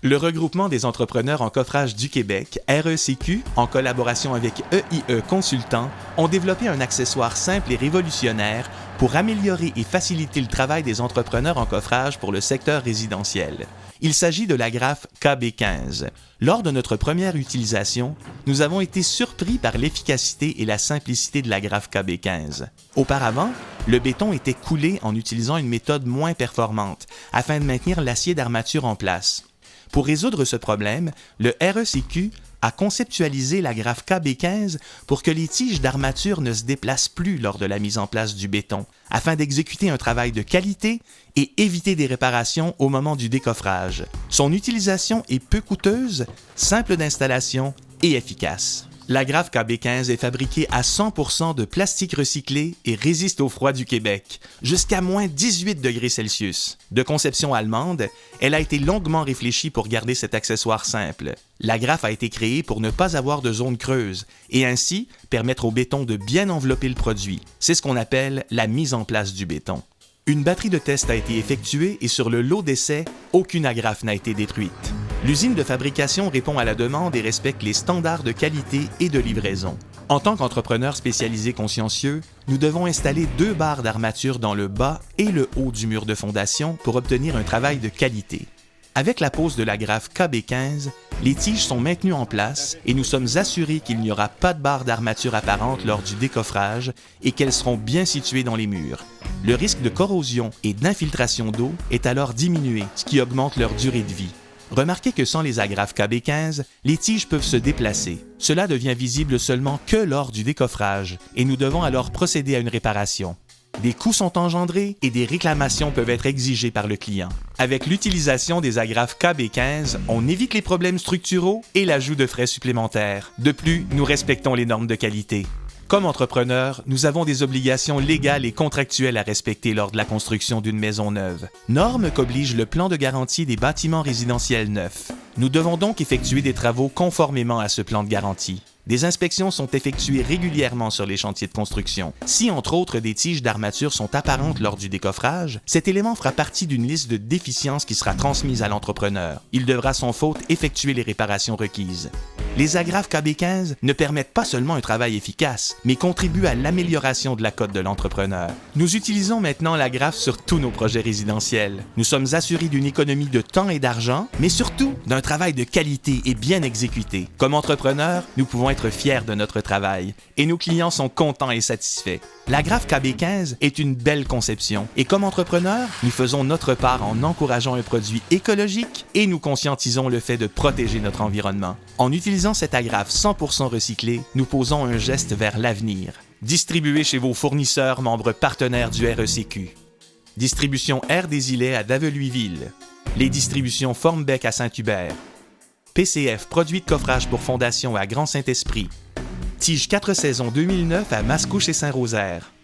Le regroupement des entrepreneurs en coffrage du Québec, RECQ, en collaboration avec EIE Consultants, ont développé un accessoire simple et révolutionnaire pour améliorer et faciliter le travail des entrepreneurs en coffrage pour le secteur résidentiel. Il s'agit de l'agrafe KB15. Lors de notre première utilisation, nous avons été surpris par l'efficacité et la simplicité de l'agrafe KB15. Auparavant, le béton était coulé en utilisant une méthode moins performante afin de maintenir l'acier d'armature en place. Pour résoudre ce problème, le RECQ a conceptualisé l'agrafe KB15 pour que les tiges d'armature ne se déplacent plus lors de la mise en place du béton, afin d'exécuter un travail de qualité et éviter des réparations au moment du décoffrage. Son utilisation est peu coûteuse, simple d'installation et efficace. L'agrafe KB15 est fabriquée à 100% de plastique recyclé et résiste au froid du Québec, jusqu'à moins 18 degrés Celsius. De conception allemande, elle a été longuement réfléchie pour garder cet accessoire simple. L'agrafe a été créée pour ne pas avoir de zone creuse et ainsi permettre au béton de bien envelopper le produit. C'est ce qu'on appelle la mise en place du béton. Une batterie de tests a été effectuée et sur le lot d'essai, aucune agrafe n'a été détruite. L'usine de fabrication répond à la demande et respecte les standards de qualité et de livraison. En tant qu'entrepreneur spécialisé consciencieux, nous devons installer 2 barres d'armature dans le bas et le haut du mur de fondation pour obtenir un travail de qualité. Avec la pose de l'agrafe KB15, les tiges sont maintenues en place et nous sommes assurés qu'il n'y aura pas de barre d'armature apparente lors du décoffrage et qu'elles seront bien situées dans les murs. Le risque de corrosion et d'infiltration d'eau est alors diminué, ce qui augmente leur durée de vie. Remarquez que sans les agrafes KB15, les tiges peuvent se déplacer. Cela devient visible seulement que lors du décoffrage et nous devons alors procéder à une réparation. Des coûts sont engendrés et des réclamations peuvent être exigées par le client. Avec l'utilisation des agrafes KB15, on évite les problèmes structuraux et l'ajout de frais supplémentaires. De plus, nous respectons les normes de qualité. Comme entrepreneurs, nous avons des obligations légales et contractuelles à respecter lors de la construction d'une maison neuve. Normes qu'oblige le plan de garantie des bâtiments résidentiels neufs. Nous devons donc effectuer des travaux conformément à ce plan de garantie. Des inspections sont effectuées régulièrement sur les chantiers de construction. Si, entre autres, des tiges d'armature sont apparentes lors du décoffrage, cet élément fera partie d'une liste de déficiences qui sera transmise à l'entrepreneur. Il devra sans faute effectuer les réparations requises. Les agrafes KB15 ne permettent pas seulement un travail efficace, mais contribuent à l'amélioration de la cote de l'entrepreneur. Nous utilisons maintenant l'agrafe sur tous nos projets résidentiels. Nous sommes assurés d'une économie de temps et d'argent, mais surtout d'un travail de qualité et bien exécuté. Comme entrepreneurs, nous pouvons être fiers de notre travail et nos clients sont contents et satisfaits. L'agrafe KB15 est une belle conception et comme entrepreneurs, nous faisons notre part en encourageant un produit écologique et nous conscientisons le fait de protéger notre environnement. En utilisant cette agrafe 100% recyclée, nous posons un geste vers l'avenir. Distribuez chez vos fournisseurs membres partenaires du RECQ. Distribution Air des Îlets à Daveluy-Ville. Les distributions Formbec à Saint-Hubert. PCF Produits de coffrage pour fondation à Grand Saint-Esprit. Tige 4 saisons 2009 à Mascouche et Saint-Rosaire.